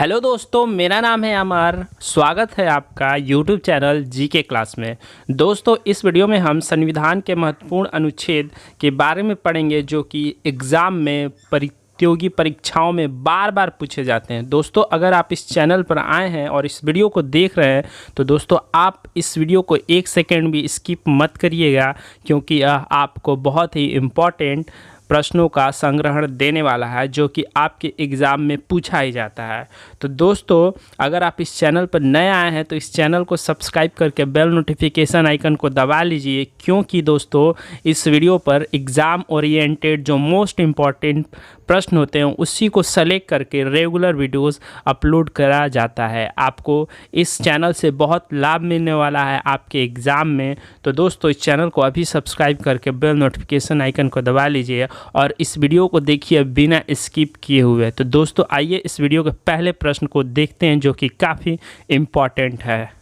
Hello दोस्तों, मेरा नाम है अमर। स्वागत है आपका यूट्यूब चैनल जीके क्लास में। दोस्तों, इस वीडियो में हम संविधान के महत्वपूर्ण अनुच्छेद के बारे में पढ़ेंगे जो कि एग्ज़ाम में प्रतियोगी परीक्षाओं में बार बार पूछे जाते हैं। दोस्तों, अगर आप इस चैनल पर आए हैं और इस वीडियो को देख रहे हैं तो दोस्तों आप इस वीडियो को एक सेकेंड भी स्किप मत करिएगा, क्योंकि यह आपको बहुत ही इम्पॉर्टेंट प्रश्नों का संग्रहण देने वाला है जो कि आपके एग्ज़ाम में पूछा ही जाता है। तो दोस्तों, अगर आप इस चैनल पर नए आए हैं तो इस चैनल को सब्सक्राइब करके बेल नोटिफिकेशन आइकन को दबा लीजिए, क्योंकि दोस्तों इस वीडियो पर एग्ज़ाम ओरिएंटेड जो मोस्ट इम्पॉर्टेंट प्रश्न होते हैं उसी को सेलेक्ट करके रेगुलर वीडियोस अपलोड करा जाता है। आपको इस चैनल से बहुत लाभ मिलने वाला है आपके एग्ज़ाम में। तो दोस्तों, इस चैनल को अभी सब्सक्राइब करके बेल नोटिफिकेशन आइकन को दबा लीजिए और इस वीडियो को देखिए बिना स्किप किए हुए। तो दोस्तों आइए इस वीडियो के पहले प्रश्न को देखते हैं जो कि काफ़ी इम्पॉर्टेंट है।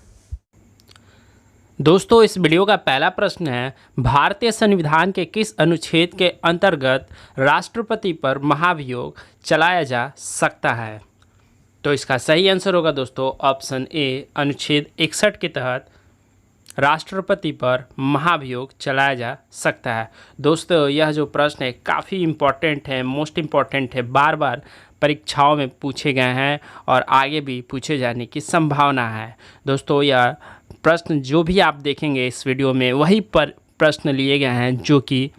दोस्तों, इस वीडियो का पहला प्रश्न है, भारतीय संविधान के किस अनुच्छेद के अंतर्गत राष्ट्रपति पर महाभियोग चलाया जा सकता है? तो इसका सही आंसर होगा दोस्तों ऑप्शन ए, अनुच्छेद 61 के तहत राष्ट्रपति पर महाभियोग चलाया जा सकता है। दोस्तों, यह जो प्रश्न है काफ़ी इम्पॉर्टेंट है, मोस्ट इम्पॉर्टेंट है, बार बार परीक्षाओं में पूछे गए हैं और आगे भी पूछे जाने की संभावना है। दोस्तों, यह प्रश्न जो भी आप देखेंगे इस वीडियो में वही पर प्रश्न लिए गए हैं जो कि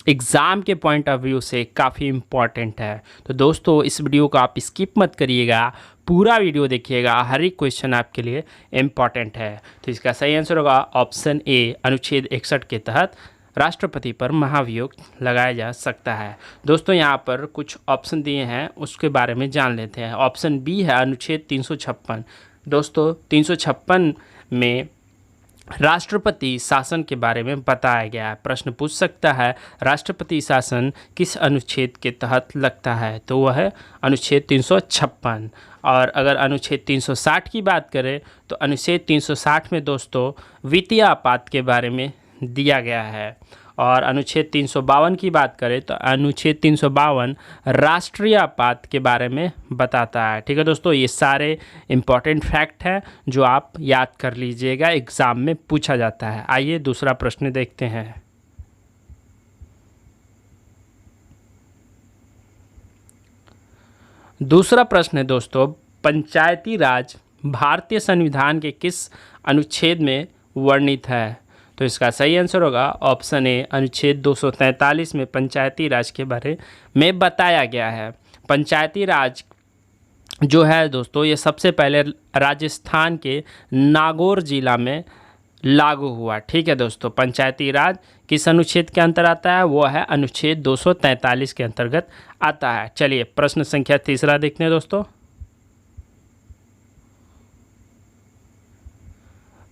एग्ज़ाम के पॉइंट ऑफ व्यू से काफ़ी इम्पॉर्टेंट है। तो दोस्तों, इस वीडियो को आप स्किप मत करिएगा, पूरा वीडियो देखिएगा, हर एक क्वेश्चन आपके लिए इम्पॉर्टेंट है। तो इसका सही आंसर होगा ऑप्शन ए, अनुच्छेद 61 के तहत राष्ट्रपति पर महाभियोग लगाया जा सकता है। दोस्तों, यहाँ पर कुछ ऑप्शन दिए हैं, उसके बारे में जान लेते हैं। ऑप्शन बी है अनुच्छेद 356। दोस्तों, 356 में राष्ट्रपति शासन के बारे में बताया गया है। प्रश्न पूछ सकता है राष्ट्रपति शासन किस अनुच्छेद के तहत लगता है, तो वह है अनुच्छेद 356। और अगर अनुच्छेद 360 की बात करें तो अनुच्छेद 360 में दोस्तों वित्तीय आपात के बारे में दिया गया है। और अनुच्छेद 352 की बात करें तो अनुच्छेद 352 राष्ट्रीय आपात के बारे में बताता है। ठीक है दोस्तों, ये सारे इम्पॉर्टेंट फैक्ट हैं जो आप याद कर लीजिएगा, एग्ज़ाम में पूछा जाता है। आइए दूसरा प्रश्न देखते हैं। दूसरा प्रश्न है दोस्तों, पंचायती राज भारतीय संविधान के किस अनुच्छेद में वर्णित है? तो इसका सही आंसर होगा ऑप्शन ए, अनुच्छेद 243 में पंचायती राज के बारे में बताया गया है। पंचायती राज जो है दोस्तों ये सबसे पहले राजस्थान के नागौर जिला में लागू हुआ। ठीक है दोस्तों, पंचायती राज किस अनुच्छेद के अंतर आता है? वो है अनुच्छेद 243 के अंतर्गत आता है। चलिए प्रश्न संख्या तीसरा देखते हैं दोस्तों।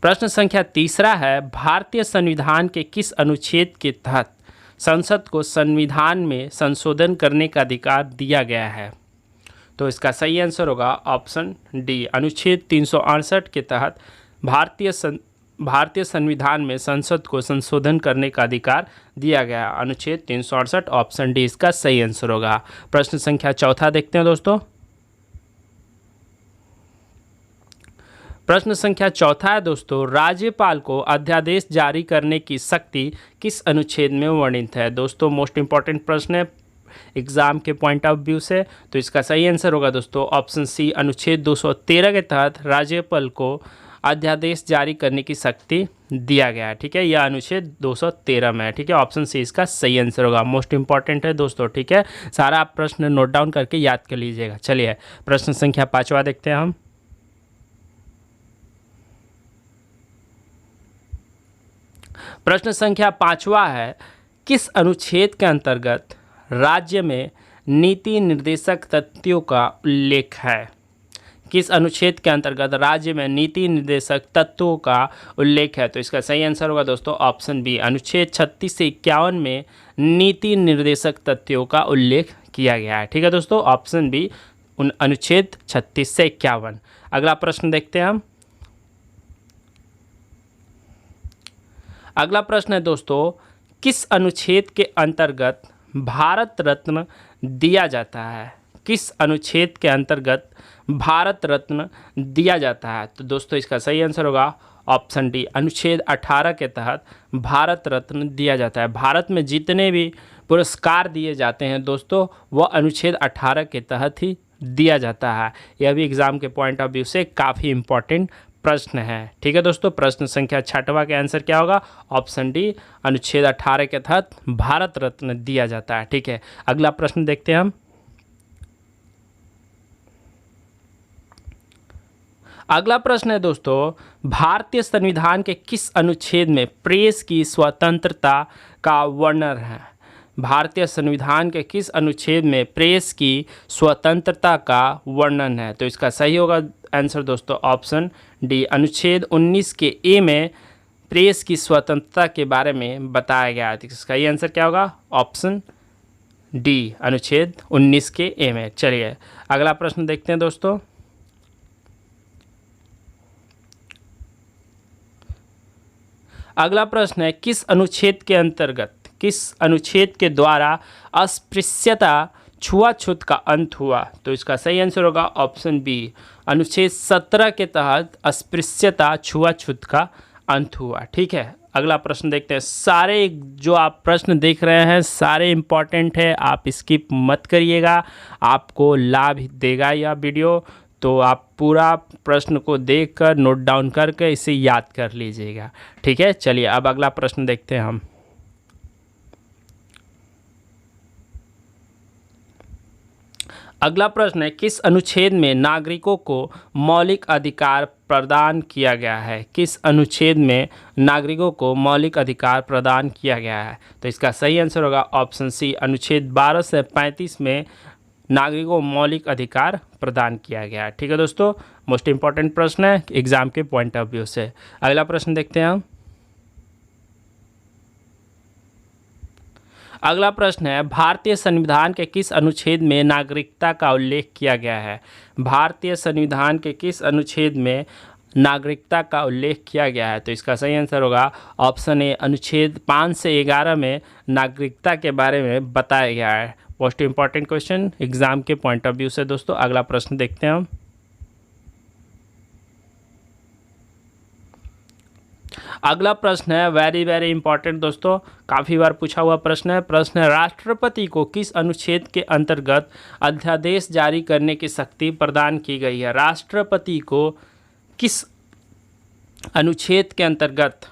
प्रश्न संख्या तीसरा है, भारतीय संविधान के किस अनुच्छेद के तहत संसद को संविधान में संशोधन करने का अधिकार दिया गया है? तो इसका सही आंसर होगा ऑप्शन डी, अनुच्छेद 368 के तहत भारतीय संविधान में संसद को संशोधन करने का अधिकार दिया गया। अनुच्छेद 368 ऑप्शन डी इसका सही आंसर होगा। प्रश्न संख्या चौथा देखते हैं दोस्तों। प्रश्न संख्या चौथा है दोस्तों, राज्यपाल को अध्यादेश जारी करने की शक्ति किस अनुच्छेद में वर्णित है? दोस्तों, मोस्ट इंपॉर्टेंट प्रश्न है एग्जाम के पॉइंट ऑफ व्यू से। तो इसका सही आंसर होगा दोस्तों ऑप्शन सी, अनुच्छेद 213 के तहत राज्यपाल को अध्यादेश जारी करने की शक्ति दिया गया है। ठीक है, यह अनुच्छेद 213 में है। ठीक है, ऑप्शन सी इसका सही आंसर होगा। मोस्ट इंपॉर्टेंट है दोस्तों। ठीक है, सारा आप प्रश्न नोट डाउन करके याद कर लीजिएगा। चलिए प्रश्न संख्या पाँचवा देखते हैं हम। प्रश्न संख्या पाँचवा है, किस अनुच्छेद के अंतर्गत राज्य में नीति निर्देशक तथ्यों का उल्लेख है? किस अनुच्छेद के अंतर्गत राज्य में नीति निर्देशक तत्वों का उल्लेख है? तो इसका सही आंसर होगा दोस्तों ऑप्शन बी, अनुच्छेद 36 से 51 में नीति निर्देशक तथ्यों का उल्लेख किया गया है। ठीक है दोस्तों, ऑप्शन बी अनुच्छेद 36 से 51। अगला प्रश्न देखते हैं हम। अगला प्रश्न है दोस्तों, किस अनुच्छेद के अंतर्गत भारत रत्न दिया जाता है? किस अनुच्छेद के अंतर्गत भारत रत्न दिया जाता है? तो दोस्तों इसका सही आंसर होगा ऑप्शन डी, अनुच्छेद 18 के तहत भारत रत्न दिया जाता है। भारत में जितने भी पुरस्कार दिए जाते हैं दोस्तों, वह अनुच्छेद 18 के तहत ही दिया जाता है। यह भी एग्जाम के पॉइंट ऑफ व्यू से काफ़ी इंपॉर्टेंट प्रश्न है। ठीक है दोस्तों, प्रश्न संख्या 6वां का आंसर क्या होगा? ऑप्शन डी, अनुच्छेद 18 के तहत भारत रत्न दिया जाता है। ठीक है, अगला प्रश्न देखते हैं हम। अगला प्रश्न है दोस्तों, भारतीय संविधान के किस अनुच्छेद में प्रेस की स्वतंत्रता का वर्णन है? भारतीय संविधान के किस अनुच्छेद में प्रेस की स्वतंत्रता का वर्णन है? तो इसका सही होगा आंसर दोस्तों ऑप्शन डी, अनुच्छेद 19 के ए में प्रेस की स्वतंत्रता के बारे में बताया गया है। तो इसका ये आंसर क्या होगा? ऑप्शन डी, अनुच्छेद 19 के ए में। चलिए अगला प्रश्न देखते हैं दोस्तों। अगला प्रश्न है, किस अनुच्छेद के अंतर्गत, किस अनुच्छेद के द्वारा अस्पृश्यता छुआछूत का अंत हुआ? तो इसका सही आंसर होगा ऑप्शन बी, अनुच्छेद 17 के तहत अस्पृश्यता छुआछूत का अंत हुआ। ठीक है, अगला प्रश्न देखते हैं। सारे जो आप प्रश्न देख रहे हैं सारे इम्पॉर्टेंट है, आप स्किप मत करिएगा, आपको लाभ देगा यह वीडियो। तो आप पूरा प्रश्न को देखकर नोट डाउन करके इसे याद कर लीजिएगा। ठीक है, चलिए अब अगला प्रश्न देखते हैं हम। अगला प्रश्न है, किस अनुच्छेद में नागरिकों को मौलिक अधिकार प्रदान किया गया है? किस अनुच्छेद में नागरिकों को मौलिक अधिकार प्रदान किया गया है? तो इसका सही आंसर होगा ऑप्शन सी, अनुच्छेद 12 से 35 में नागरिकों को मौलिक अधिकार प्रदान किया गया है। ठीक है दोस्तों, मोस्ट इंपॉर्टेंट प्रश्न है एग्जाम के पॉइंट ऑफ व्यू से। अगला प्रश्न देखते हैं हम। अगला प्रश्न है, भारतीय संविधान के किस अनुच्छेद में नागरिकता का उल्लेख किया गया है? भारतीय संविधान के किस अनुच्छेद में नागरिकता का उल्लेख किया गया है? तो इसका सही आंसर होगा ऑप्शन ए, अनुच्छेद 5 से 11 में नागरिकता के बारे में बताया गया है। मोस्ट इंपॉर्टेंट क्वेश्चन एग्जाम के पॉइंट ऑफ व्यू से दोस्तों। अगला प्रश्न देखते हैं हम। अगला प्रश्न है वेरी वेरी इंपॉर्टेंट दोस्तों, काफ़ी बार पूछा हुआ प्रश्न है। प्रश्न है, राष्ट्रपति को किस अनुच्छेद के अंतर्गत अध्यादेश जारी करने की शक्ति प्रदान की गई है? राष्ट्रपति को किस अनुच्छेद के अंतर्गत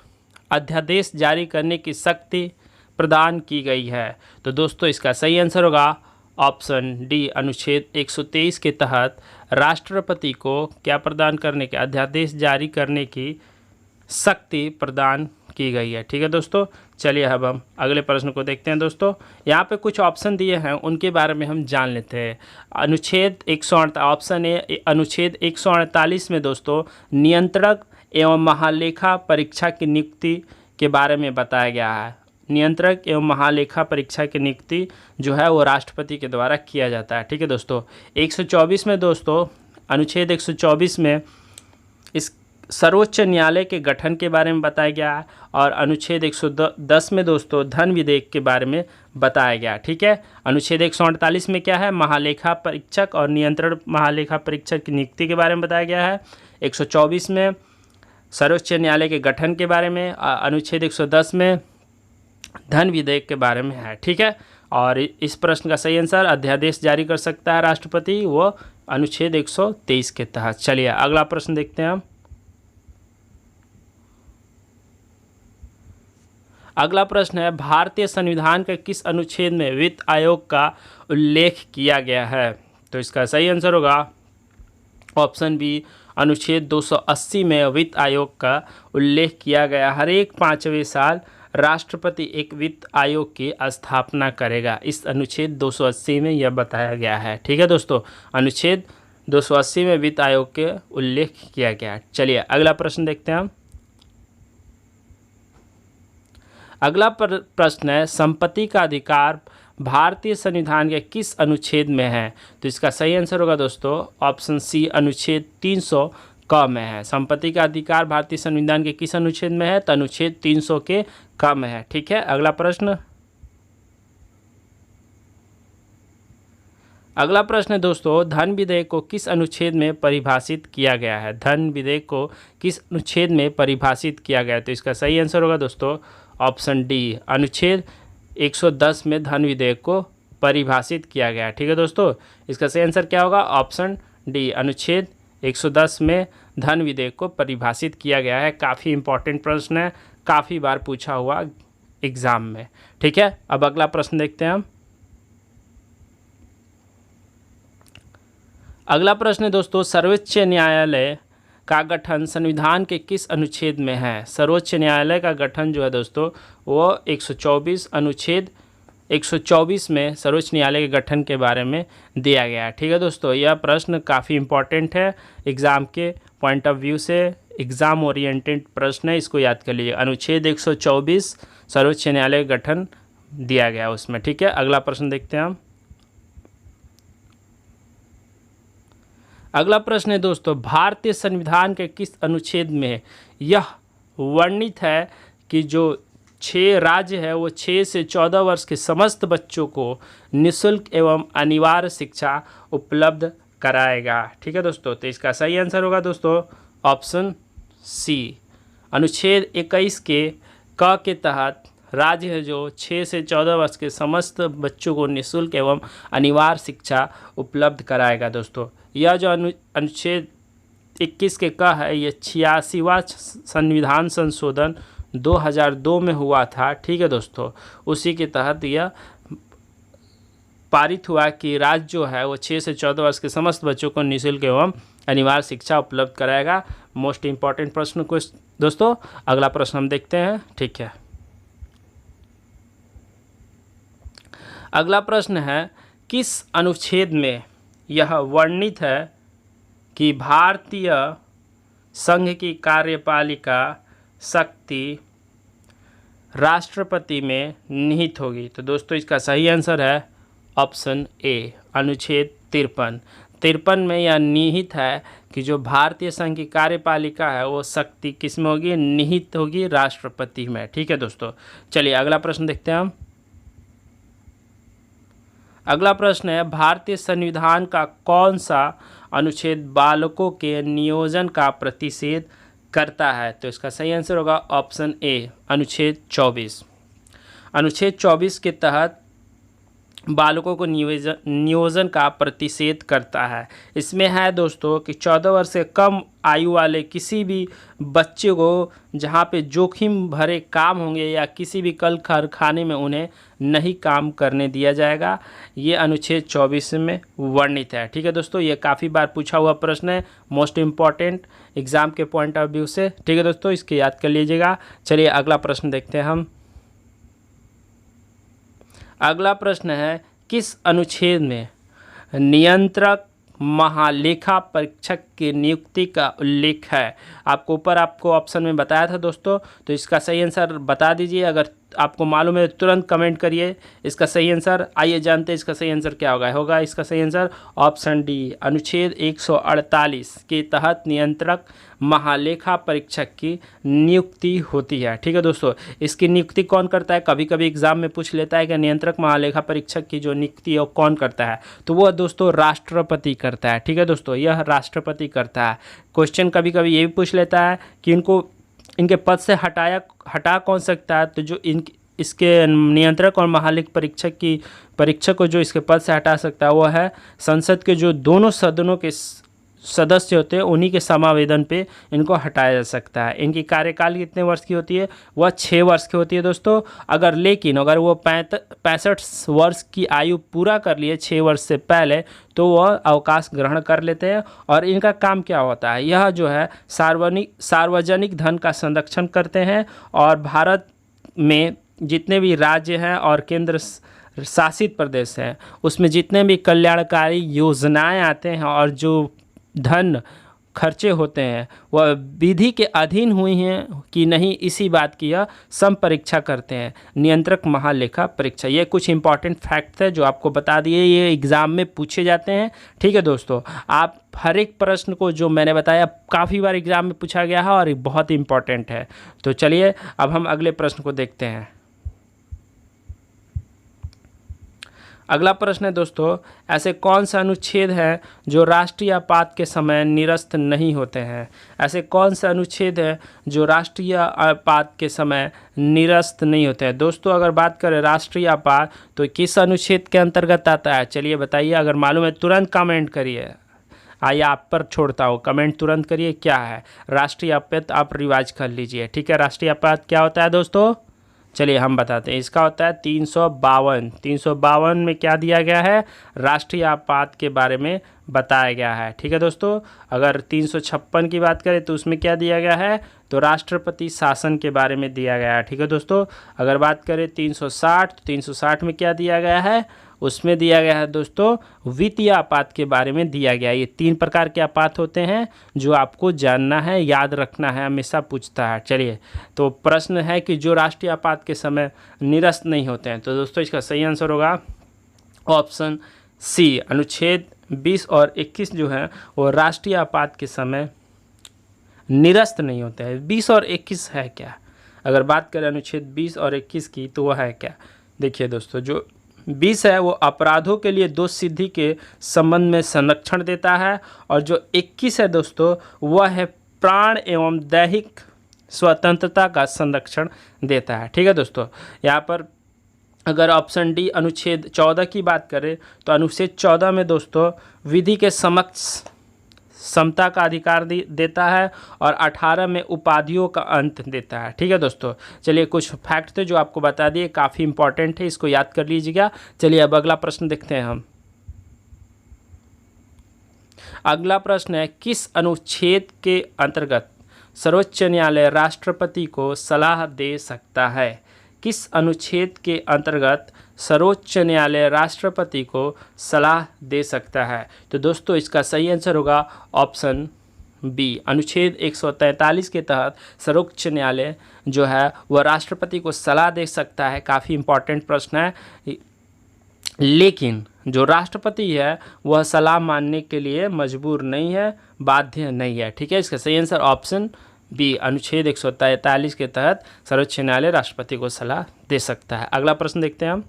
अध्यादेश जारी करने की शक्ति प्रदान की गई है? तो दोस्तों इसका सही आंसर होगा ऑप्शन डी, अनुच्छेद 123 के तहत राष्ट्रपति को क्या प्रदान करने के, अध्यादेश जारी करने की शक्ति प्रदान की गई है। ठीक है दोस्तों, चलिए अब हम अगले प्रश्न को देखते हैं दोस्तों। यहाँ पे कुछ ऑप्शन दिए हैं, उनके बारे में हम जान लेते हैं। अनुच्छेद 148, ऑप्शन ए, अनुच्छेद 148 में दोस्तों नियंत्रक एवं महालेखा परीक्षा की नियुक्ति के बारे में बताया गया है। नियंत्रक एवं महालेखा परीक्षा की नियुक्ति जो है वो राष्ट्रपति के द्वारा किया जाता है। ठीक है दोस्तों, 124 में दोस्तों, अनुच्छेद 124 में इस सर्वोच्च न्यायालय के गठन के बारे में बताया गया है, और अनुच्छेद 110 में दोस्तों धन विधेयक के बारे में बताया गया। ठीक है, अनुच्छेद 148 में क्या है, महालेखा परीक्षक और नियंत्रण महालेखा परीक्षक की नियुक्ति के बारे में बताया गया है। 124 में सर्वोच्च न्यायालय के गठन के बारे में, अनुच्छेद 110 में धन विधेयक के बारे में है। ठीक है, और इस प्रश्न का सही आंसर अध्यादेश जारी कर सकता है राष्ट्रपति, वो अनुच्छेद 123 के तहत। चलिए अगला प्रश्न देखते हैं हम। अगला प्रश्न है, भारतीय संविधान के किस अनुच्छेद में वित्त आयोग का उल्लेख किया गया है? तो इसका सही आंसर होगा ऑप्शन बी, अनुच्छेद 280 में वित्त आयोग का उल्लेख किया गया। हर एक 5वें साल राष्ट्रपति एक वित्त आयोग की स्थापना करेगा, इस अनुच्छेद 280 में यह बताया गया है। ठीक है दोस्तों, अनुच्छेद 280 में वित्त आयोग के उल्लेख किया गया है। चलिए अगला प्रश्न देखते हैं हम। अगला प्रश्न है, संपत्ति का अधिकार भारतीय संविधान के किस अनुच्छेद में है? तो इसका सही आंसर होगा दोस्तों ऑप्शन सी, अनुच्छेद 300 क में है। संपत्ति का अधिकार भारतीय संविधान के किस अनुच्छेद में है? तो अनुच्छेद 300 के क में है। ठीक है, अगला प्रश्न। अगला प्रश्न है दोस्तों, धन विधेयक को किस अनुच्छेद में परिभाषित किया गया है? धन विधेयक को किस अनुच्छेद में परिभाषित किया गया है? तो इसका सही आंसर होगा दोस्तों ऑप्शन डी, अनुच्छेद 110 में धन विधेयक को परिभाषित किया गया है। ठीक है दोस्तों, इसका सही आंसर क्या होगा? ऑप्शन डी, अनुच्छेद 110 में धन विधेयक को परिभाषित किया गया है। काफ़ी इंपॉर्टेंट प्रश्न है, काफ़ी बार पूछा हुआ एग्जाम में। ठीक है, अब अगला प्रश्न देखते हैं हम। अगला प्रश्न है दोस्तों, सर्वोच्च न्यायालय का गठन संविधान के किस अनुच्छेद में है? सर्वोच्च न्यायालय का गठन जो है दोस्तों वो 124 अनुच्छेद 124 में सर्वोच्च न्यायालय के गठन के बारे में दिया गया है। ठीक है दोस्तों, यह प्रश्न काफ़ी इंपॉर्टेंट है एग्ज़ाम के पॉइंट ऑफ व्यू से, एग्ज़ाम ओरिएंटेड प्रश्न है, इसको याद कर लीजिए। अनुच्छेद 124 सर्वोच्च न्यायालय का गठन दिया गया उसमें। ठीक है, अगला प्रश्न देखते हैं हम। अगला प्रश्न है दोस्तों, भारतीय संविधान के किस अनुच्छेद में यह वर्णित है कि जो 6 राज्य है वो 6 से 14 वर्ष के समस्त बच्चों को निःशुल्क एवं अनिवार्य शिक्षा उपलब्ध कराएगा? ठीक है दोस्तों, तो इसका सही आंसर होगा दोस्तों ऑप्शन सी, अनुच्छेद 21 के क के तहत राज्य है जो 6 से 14 वर्ष के समस्त बच्चों को निःशुल्क एवं अनिवार्य शिक्षा उपलब्ध कराएगा। दोस्तों यह जो अनुच्छेद 21 के क है ये 86वां संविधान संशोधन 2002 में हुआ था। ठीक है दोस्तों, उसी के तहत यह पारित हुआ कि राज्य जो है वो 6 से 14 वर्ष के समस्त बच्चों को निःशुल्क एवं अनिवार्य शिक्षा उपलब्ध कराएगा। मोस्ट इम्पॉर्टेंट प्रश्न को दोस्तों, अगला प्रश्न हम देखते हैं। ठीक है, अगला प्रश्न है, किस अनुच्छेद में यह वर्णित है कि भारतीय संघ की कार्यपालिका शक्ति राष्ट्रपति में निहित होगी? तो दोस्तों इसका सही आंसर है ऑप्शन ए, अनुच्छेद 53 में यह निहित है कि जो भारतीय संघ की कार्यपालिका है वो शक्ति किस में होगी? निहित होगी राष्ट्रपति में। ठीक है दोस्तों, चलिए अगला प्रश्न देखते हैं हम। अगला प्रश्न है, भारतीय संविधान का कौन सा अनुच्छेद बालकों के नियोजन का प्रतिषेध करता है? तो इसका सही आंसर होगा ऑप्शन ए, अनुच्छेद 24। अनुच्छेद 24 के तहत बालकों को नियोजन का प्रतिषेध करता है। इसमें है दोस्तों कि 14 वर्ष से कम आयु वाले किसी भी बच्चे को जहाँ पे जोखिम भरे काम होंगे या किसी भी कल कारखाने में उन्हें नहीं काम करने दिया जाएगा। ये अनुच्छेद 24 में वर्णित है। ठीक है दोस्तों, ये काफ़ी बार पूछा हुआ प्रश्न है, मोस्ट इम्पॉर्टेंट एग्ज़ाम के पॉइंट ऑफ व्यू से। ठीक है दोस्तों, इसके याद कर लीजिएगा। चलिए अगला प्रश्न देखते हैं हम। अगला प्रश्न है, किस अनुच्छेद में नियंत्रक महालेखा परीक्षक की नियुक्ति का उल्लेख है? आपको ऊपर आपको ऑप्शन में बताया था दोस्तों, तो इसका सही आंसर बता दीजिए। अगर आपको मालूम है तुरंत कमेंट करिए इसका सही आंसर। आइए जानते हैं इसका सही आंसर क्या होगा इसका सही आंसर ऑप्शन डी, अनुच्छेद 148 के तहत नियंत्रक महालेखा परीक्षक की नियुक्ति होती है। ठीक है दोस्तों, इसकी नियुक्ति कौन करता है? कभी कभी एग्जाम में पूछ लेता है कि नियंत्रक महालेखा परीक्षक की जो नियुक्ति है वो कौन करता है? तो वह दोस्तों राष्ट्रपति करता है। ठीक है दोस्तों, यह राष्ट्रपति करता है। क्वेश्चन कभी कभी ये भी पूछ लेता है कि इनके पद से हटा कौन सकता है? तो जो इसके नियंत्रक और महालेखा परीक्षक को जो इसके पद से हटा सकता है वो है संसद के जो दोनों सदनों के सदस्य होते हैं, उन्हीं के समावेदन पे इनको हटाया जा सकता है। इनकी कार्यकाल कितने वर्ष की होती है? वह 6 वर्ष की होती है दोस्तों। अगर वो 65 वर्ष की आयु पूरा कर लिए 6 वर्ष से पहले, तो वह अवकाश ग्रहण कर लेते हैं। और इनका काम क्या होता है? यह जो है सार्वजनिक धन का संरक्षण करते हैं और भारत में जितने भी राज्य हैं और केंद्र शासित प्रदेश हैं उसमें जितने भी कल्याणकारी योजनाएं आते हैं और जो धन खर्चे होते हैं वह विधि के अधीन हुई हैं कि नहीं, इसी बात की यह संपरीक्षा करते हैं नियंत्रक महालेखा परीक्षा। ये कुछ इंपॉर्टेंट फैक्ट है जो आपको बता दिए, ये एग्ज़ाम में पूछे जाते हैं। ठीक है दोस्तों, आप हर एक प्रश्न को जो मैंने बताया काफ़ी बार एग्ज़ाम में पूछा गया है और बहुत इंपॉर्टेंट है। तो चलिए अब हम अगले प्रश्न को देखते हैं। अगला प्रश्न है दोस्तों, ऐसे कौन सा अनुच्छेद है जो राष्ट्रीय आपात के समय निरस्त नहीं होते हैं? ऐसे कौन सा अनुच्छेद है जो राष्ट्रीय आपात के समय निरस्त नहीं होते हैं? दोस्तों अगर बात करें राष्ट्रीय आपात तो किस अनुच्छेद के अंतर्गत आता है? चलिए बताइए, अगर मालूम है तुरंत कमेंट करिए। आइए आप पर छोड़ता हूँ, कमेंट तुरंत करिए क्या है राष्ट्रीय आपात, आप रिवाइज कर लीजिए। ठीक है, राष्ट्रीय आपात क्या होता है दोस्तों? चलिए हम बताते हैं। इसका होता है 352। 352 में क्या दिया गया है? राष्ट्रीय आपात के बारे में बताया गया है। ठीक है दोस्तों, अगर 356 की बात करें तो उसमें क्या दिया गया है? तो राष्ट्रपति शासन के बारे में दिया गया है। ठीक है दोस्तों, अगर बात करें 360 तो 360 में क्या दिया गया है? उसमें दिया गया है दोस्तों वित्तीय आपात के बारे में दिया गया है। ये 3 प्रकार के आपात होते हैं जो आपको जानना है, याद रखना है, हमेशा पूछता है। चलिए, तो प्रश्न है कि जो राष्ट्रीय आपात के समय निरस्त नहीं होते हैं, तो दोस्तों इसका सही आंसर होगा ऑप्शन सी, अनुच्छेद 20 और 21 जो है वो राष्ट्रीय आपात के समय निरस्त नहीं होते हैं। 20 और 21 है क्या? अगर बात करें अनुच्छेद 20 और 21 की तो वह है क्या? देखिए दोस्तों, जो 20 है वो अपराधों के लिए दोष सिद्धि के संबंध में संरक्षण देता है, और जो 21 है दोस्तों वह है प्राण एवं दैहिक स्वतंत्रता का संरक्षण देता है। ठीक है दोस्तों, यहाँ पर अगर ऑप्शन डी अनुच्छेद 14 की बात करें तो अनुच्छेद 14 में दोस्तों विधि के समक्ष समता का अधिकार देता है, और 18 में उपाधियों का अंत देता है। ठीक है दोस्तों, चलिए कुछ फैक्ट थे जो आपको बता दिए, काफ़ी इंपॉर्टेंट है, इसको याद कर लीजिएगा। चलिए अब अगला प्रश्न देखते हैं हम। अगला प्रश्न है, किस अनुच्छेद के अंतर्गत सर्वोच्च न्यायालय राष्ट्रपति को सलाह दे सकता है? किस अनुच्छेद के अंतर्गत सर्वोच्च न्यायालय राष्ट्रपति को सलाह दे सकता है? तो दोस्तों इसका सही आंसर होगा ऑप्शन बी, अनुच्छेद 143 के तहत सर्वोच्च न्यायालय जो है वह राष्ट्रपति को सलाह दे सकता है। काफ़ी इंपॉर्टेंट प्रश्न है, लेकिन जो राष्ट्रपति है वह सलाह मानने के लिए मजबूर नहीं है, बाध्य नहीं है। ठीक है, इसका सही आंसर ऑप्शन बी, अनुच्छेद 143 के तहत सर्वोच्च न्यायालय राष्ट्रपति को सलाह दे सकता है। अगला प्रश्न देखते हैं हम।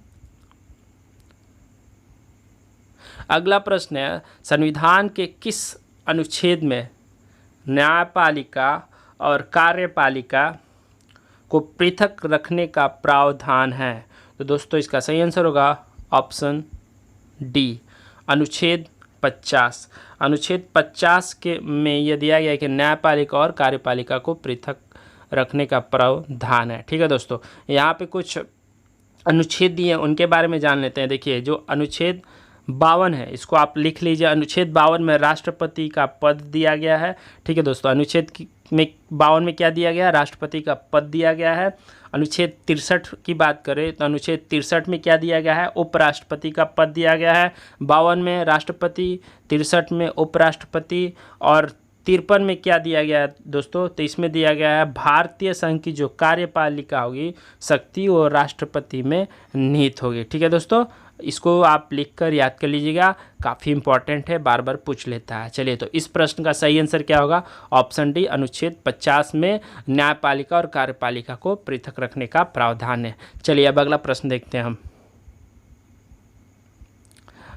अगला प्रश्न है, संविधान के किस अनुच्छेद में न्यायपालिका और कार्यपालिका को पृथक रखने का प्रावधान है? तो दोस्तों इसका सही आंसर होगा ऑप्शन डी, अनुच्छेद 50। अनुच्छेद 50 के में यह दिया गया है कि न्यायपालिका और कार्यपालिका को पृथक रखने का प्रावधान है। ठीक है दोस्तों, यहाँ पे कुछ अनुच्छेद दिए हैं उनके बारे में जान लेते हैं। देखिए, जो अनुच्छेद 52 है इसको आप लिख लीजिए। अनुच्छेद 52 में राष्ट्रपति का पद दिया गया है। ठीक है दोस्तों, अनुच्छेद में 52 में क्या दिया गया है? राष्ट्रपति का पद दिया गया है। अनुच्छेद 63 की बात करें तो अनुच्छेद 63 में क्या दिया गया है? उपराष्ट्रपति का पद दिया गया है। 52 में राष्ट्रपति, 63 में उपराष्ट्रपति, और 53 में क्या दिया गया है दोस्तों? तो इसमें दिया गया है भारतीय संघ की जो कार्यपालिका होगी शक्ति वो राष्ट्रपति में निहित होगी। ठीक है दोस्तों, इसको आप लिखकर याद कर लीजिएगा, काफ़ी इंपॉर्टेंट है, बार बार पूछ लेता है। चलिए, तो इस प्रश्न का सही आंसर क्या होगा? ऑप्शन डी, अनुच्छेद 50 में न्यायपालिका और कार्यपालिका को पृथक रखने का प्रावधान है। चलिए अब अगला प्रश्न देखते हैं हम।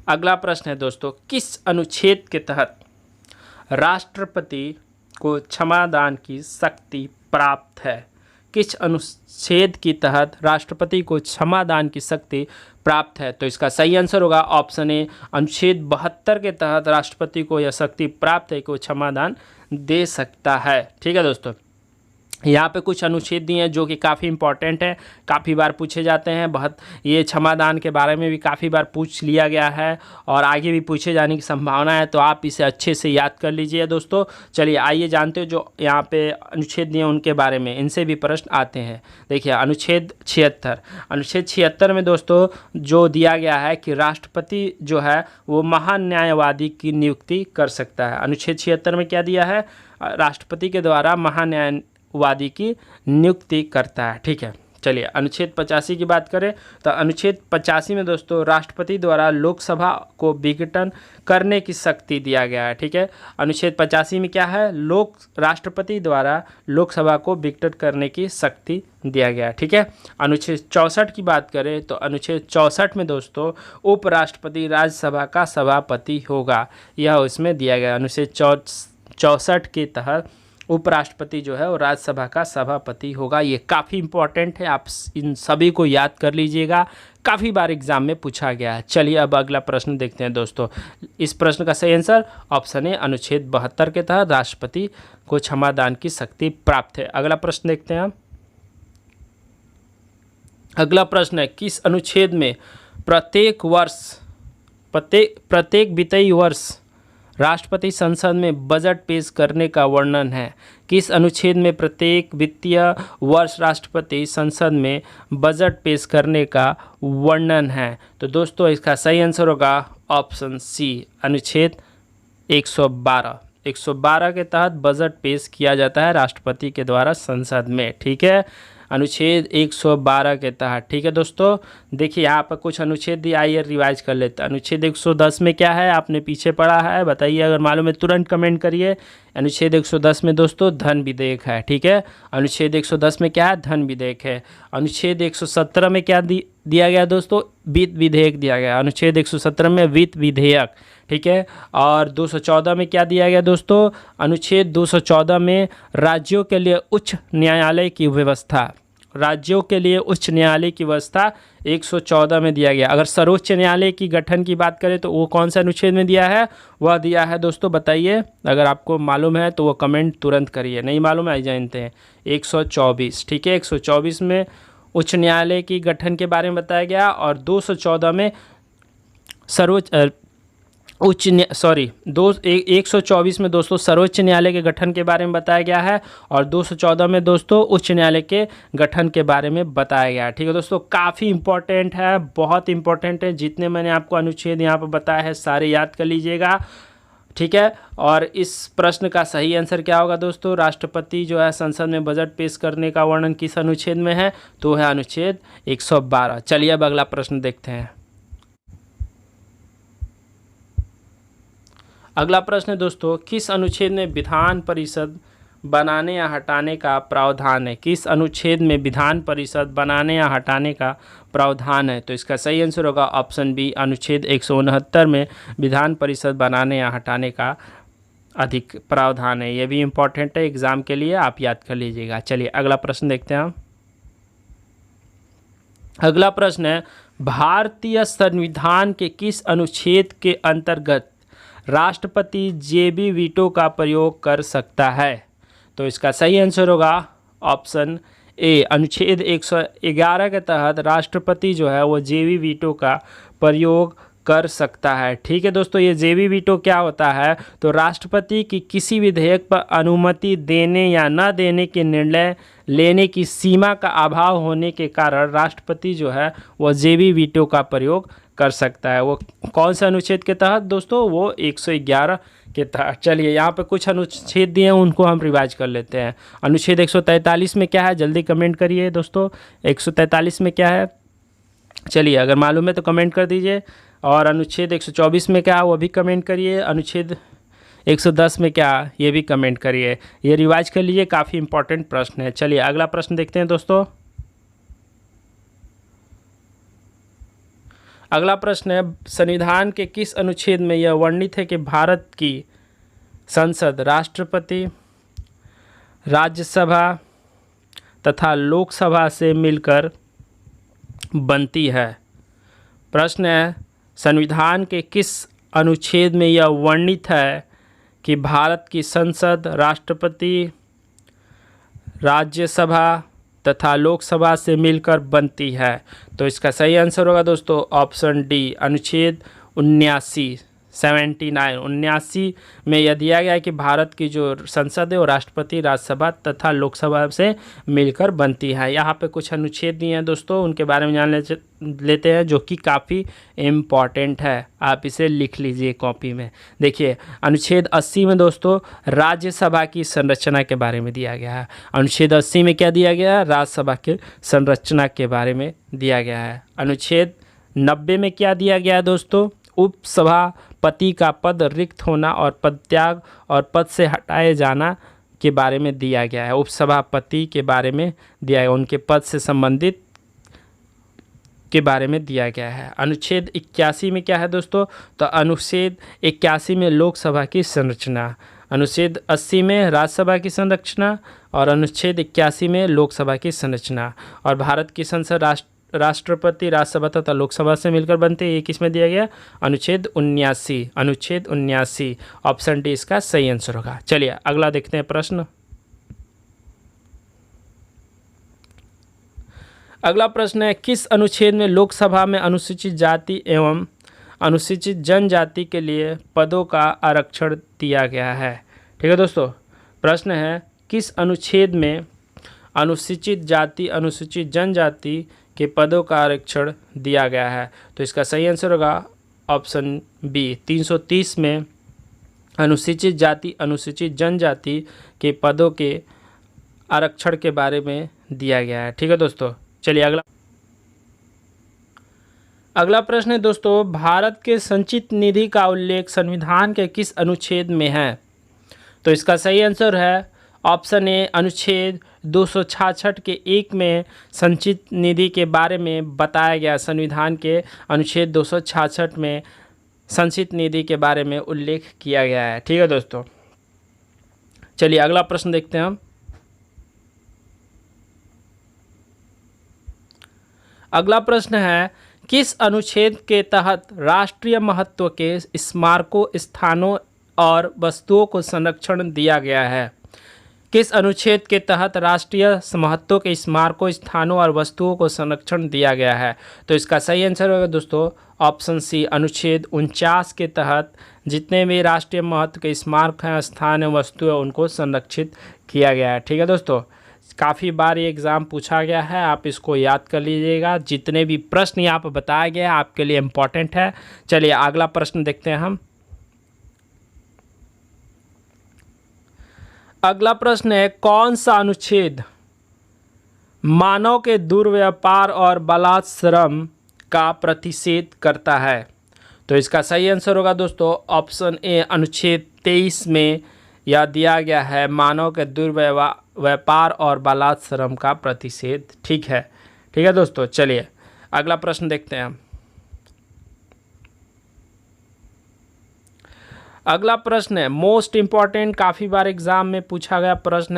अगला प्रश्न है दोस्तों, किस अनुच्छेद के तहत राष्ट्रपति को क्षमादान की शक्ति प्राप्त है? किस अनुच्छेद के तहत राष्ट्रपति को क्षमादान की शक्ति प्राप्त है? तो इसका सही आंसर होगा ऑप्शन ए, अनुच्छेद 72 के तहत राष्ट्रपति को यह शक्ति प्राप्त है कि वो क्षमादान दे सकता है। ठीक है दोस्तों, यहाँ पे कुछ अनुच्छेद दिए हैं जो कि काफ़ी इंपॉर्टेंट है, काफ़ी बार पूछे जाते हैं। बहुत ये क्षमादान के बारे में भी काफ़ी बार पूछ लिया गया है और आगे भी पूछे जाने की संभावना है, तो आप इसे अच्छे से याद कर लीजिए दोस्तों। चलिए आइए जानते हो जो यहाँ पे अनुच्छेद दिए उनके बारे में, इनसे भी प्रश्न आते हैं। देखिए अनुच्छेद 76, अनुच्छेद 76 में दोस्तों जो दिया गया है कि राष्ट्रपति जो है वो महान न्यायवादी की नियुक्ति कर सकता है। अनुच्छेद 76 में क्या दिया है? राष्ट्रपति के द्वारा महान वादी की नियुक्ति करता है। ठीक है, चलिए अनुच्छेद 85 की बात करें तो अनुच्छेद 85 में दोस्तों राष्ट्रपति द्वारा लोकसभा को विघटन करने की शक्ति दिया गया है। ठीक है, अनुच्छेद 85 में क्या है, राष्ट्रपति द्वारा लोकसभा को विघटन करने की शक्ति दिया गया है। ठीक है, अनुच्छेद 64 की बात करें तो अनुच्छेद 64 में दोस्तों उपराष्ट्रपति राज्यसभा का सभापति होगा, यह इसमें दिया गया। अनुच्छेद 64 के तहत उपराष्ट्रपति जो है वो राज्यसभा का सभापति होगा। ये काफ़ी इंपॉर्टेंट है, आप इन सभी को याद कर लीजिएगा, काफ़ी बार एग्जाम में पूछा गया है। चलिए अब अगला प्रश्न देखते हैं दोस्तों। इस प्रश्न का सही आंसर ऑप्शन है, अनुच्छेद 72 के तहत राष्ट्रपति को क्षमादान की शक्ति प्राप्त है। अगला प्रश्न देखते हैं हम। अगला प्रश्न है, किस अनुच्छेद में प्रत्येक वित्तीय वर्ष राष्ट्रपति संसद में बजट पेश करने का वर्णन है? किस अनुच्छेद में प्रत्येक वित्तीय वर्ष राष्ट्रपति संसद में बजट पेश करने का वर्णन है? तो दोस्तों इसका सही आंसर होगा ऑप्शन सी, अनुच्छेद 112। 112 के तहत बजट पेश किया जाता है राष्ट्रपति के द्वारा संसद में। ठीक है, अनुच्छेद 112 के तहत। ठीक है दोस्तों, देखिए यहाँ पर कुछ अनुच्छेद दिया, आइए रिवाइज कर लेते हैं। अनुच्छेद 110 में क्या है, आपने पीछे पढ़ा है, बताइए अगर मालूम है तुरंत कमेंट करिए। अनुच्छेद 110 में दोस्तों धन विधेयक है। ठीक है, अनुच्छेद 110 में क्या है, धन विधेयक है। अनुच्छेद 117 में क्या दिया गया दोस्तों, वित्त विधेयक दिया गया। अनुच्छेद 117 में वित्त विधेयक। ठीक है, और 214 में क्या दिया गया दोस्तों, अनुच्छेद 214 में राज्यों के लिए उच्च न्यायालय की व्यवस्था, राज्यों के लिए उच्च न्यायालय की व्यवस्था 114 में दिया गया। अगर सर्वोच्च न्यायालय की गठन की बात करें तो वो कौन सा अनुच्छेद में दिया है, वह दिया है दोस्तों, बताइए अगर आपको मालूम है तो वो कमेंट तुरंत करिए, नहीं मालूम है जानते हैं 124। ठीक है, 124 में उच्च न्यायालय की गठन के बारे में बताया गया और 214 में 124 में दोस्तों सर्वोच्च न्यायालय के गठन के बारे में बताया गया है और 214 में दोस्तों उच्च न्यायालय के गठन के बारे में बताया गया है। ठीक है दोस्तों, काफ़ी इंपॉर्टेंट है, बहुत इंपॉर्टेंट है। जितने मैंने आपको अनुच्छेद यहाँ पर बताया है सारे याद कर लीजिएगा। ठीक है, और इस प्रश्न का सही आंसर क्या होगा दोस्तों, राष्ट्रपति जो है संसद में बजट पेश करने का वर्णन किस अनुच्छेद में है, तो है अनुच्छेद 112। चलिए अब अगला प्रश्न देखते हैं। अगला प्रश्न है दोस्तों, किस अनुच्छेद में विधान परिषद बनाने या हटाने का प्रावधान है? किस अनुच्छेद में विधान परिषद बनाने या हटाने का प्रावधान है? तो इसका सही आंसर होगा ऑप्शन बी, अनुच्छेद 169 में विधान परिषद बनाने या हटाने का अधिक प्रावधान है। ये भी इम्पोर्टेंट है एग्जाम के लिए, आप याद कर लीजिएगा। चलिए अगला प्रश्न देखते हैं हम। अगला प्रश्न है, भारतीय संविधान के किस अनुच्छेद के अंतर्गत राष्ट्रपति जेबी वीटो का प्रयोग कर सकता है? तो इसका सही आंसर होगा ऑप्शन ए, अनुच्छेद 111 के तहत राष्ट्रपति जो है वो जेबी वीटो का प्रयोग कर सकता है। ठीक है दोस्तों, ये जेबी वीटो क्या होता है, तो राष्ट्रपति की किसी विधेयक पर अनुमति देने या न देने के निर्णय लेने की सीमा का अभाव होने के कारण राष्ट्रपति जो है वो जेबी वीटो का प्रयोग कर सकता है। वो कौन सा अनुच्छेद के तहत दोस्तों, वो 111 के तहत। चलिए यहाँ पे कुछ अनुच्छेद दिए हैं उनको हम रिवाइज कर लेते हैं। अनुच्छेद 143 में क्या है, जल्दी कमेंट करिए दोस्तों, 143 में क्या है, चलिए अगर मालूम है तो कमेंट कर दीजिए। और अनुच्छेद 124 में क्या है वो भी कमेंट करिए। अनुच्छेद 110 में क्या, ये भी कमेंट करिए। ये रिवाइज कर लीजिए, काफ़ी इंपॉर्टेंट प्रश्न है। चलिए अगला प्रश्न देखते हैं दोस्तों। अगला प्रश्न है, संविधान के किस अनुच्छेद में यह वर्णित है कि भारत की संसद राष्ट्रपति, राज्यसभा तथा लोकसभा से मिलकर बनती है? प्रश्न है, संविधान के किस अनुच्छेद में यह वर्णित है कि भारत की संसद राष्ट्रपति, राज्यसभा तथा लोकसभा से मिलकर बनती है? तो इसका सही आंसर होगा दोस्तों ऑप्शन डी, अनुच्छेद 79। 79 में यह दिया गया है कि भारत की जो संसद है वो राष्ट्रपति, राज्यसभा तथा लोकसभा से मिलकर बनती है। यहाँ पे कुछ अनुच्छेद दिए हैं दोस्तों, उनके बारे में जान लेते हैं, जो कि काफ़ी इम्पॉर्टेंट है। आप इसे लिख लीजिए कॉपी में। देखिए अनुच्छेद 80 में दोस्तों राज्यसभा की संरचना के बारे में दिया गया है। अनुच्छेद 80 में क्या दिया गया है? राज्यसभा की संरचना के बारे में दिया गया है। अनुच्छेद 90 में क्या दिया गया है दोस्तों? उपसभापति का पद रिक्त होना और पदत्याग और पद से हटाए जाना के बारे में दिया गया है। उपसभापति के बारे में दिया है, उनके पद से संबंधित के बारे में दिया गया है। अनुच्छेद 81 में क्या है दोस्तों? तो अनुच्छेद 81 में लोकसभा की संरचना, अनुच्छेद 80 में राज्यसभा की संरचना और अनुच्छेद 81 में लोकसभा की संरचना। और भारत की संसद राष्ट्रपति, राज्यसभा तथा लोकसभा से मिलकर बनते हैं। ये किस में दिया गया? अनुच्छेद 79। अनुच्छेद 79 ऑप्शन डी इसका सही आंसर होगा। चलिए अगला देखते हैं प्रश्न। अगला प्रश्न है, किस अनुच्छेद में लोकसभा में अनुसूचित जाति एवं अनुसूचित जनजाति के लिए पदों का आरक्षण दिया गया है? ठीक है दोस्तों, प्रश्न है किस अनुच्छेद में अनुसूचित जाति, अनुसूचित जनजाति के पदों का आरक्षण दिया गया है? तो इसका सही आंसर होगा ऑप्शन बी, 330 में अनुसूचित जाति, अनुसूचित जनजाति के पदों के आरक्षण के बारे में दिया गया है। ठीक है दोस्तों, चलिए अगला प्रश्न है दोस्तों, भारत के संचित निधि का उल्लेख संविधान के किस अनुच्छेद में है? तो इसका सही आंसर है ऑप्शन ए, अनुच्छेद 266 के 1 में संचित निधि के बारे में बताया गया। संविधान के अनुच्छेद 266 में संचित निधि के बारे में उल्लेख किया गया है। ठीक है दोस्तों, चलिए अगला प्रश्न देखते हैं हम। अगला प्रश्न है, किस अनुच्छेद के तहत राष्ट्रीय महत्व के स्मारकों, स्थानों और वस्तुओं को संरक्षण दिया गया है? किस अनुच्छेद के तहत राष्ट्रीय महत्व के स्मारकों, स्थानों और वस्तुओं को संरक्षण दिया गया है? तो इसका सही आंसर होगा दोस्तों ऑप्शन सी, अनुच्छेद 49 के तहत जितने भी राष्ट्रीय महत्व के स्मारक हैं, स्थान हैं, वस्तु हैं, उनको संरक्षित किया गया है। ठीक है दोस्तों, काफ़ी बार ये एग्ज़ाम पूछा गया है, आप इसको याद कर लीजिएगा। जितने भी प्रश्न यहाँ पर बताया गया है आपके लिए इम्पोर्टेंट है। चलिए अगला प्रश्न देखते हैं हम। अगला प्रश्न है, कौन सा अनुच्छेद मानव के दुर्व्यापार और बलात्श्रम का प्रतिषेध करता है? तो इसका सही आंसर होगा दोस्तों ऑप्शन ए, अनुच्छेद 23 में यह दिया गया है, मानव के दुर्व्यापार और बलात्श्रम का प्रतिषेध। ठीक है दोस्तों, चलिए अगला प्रश्न देखते हैं हम। अगला प्रश्न है मोस्ट इम्पॉर्टेंट, काफ़ी बार एग्जाम में पूछा गया प्रश्न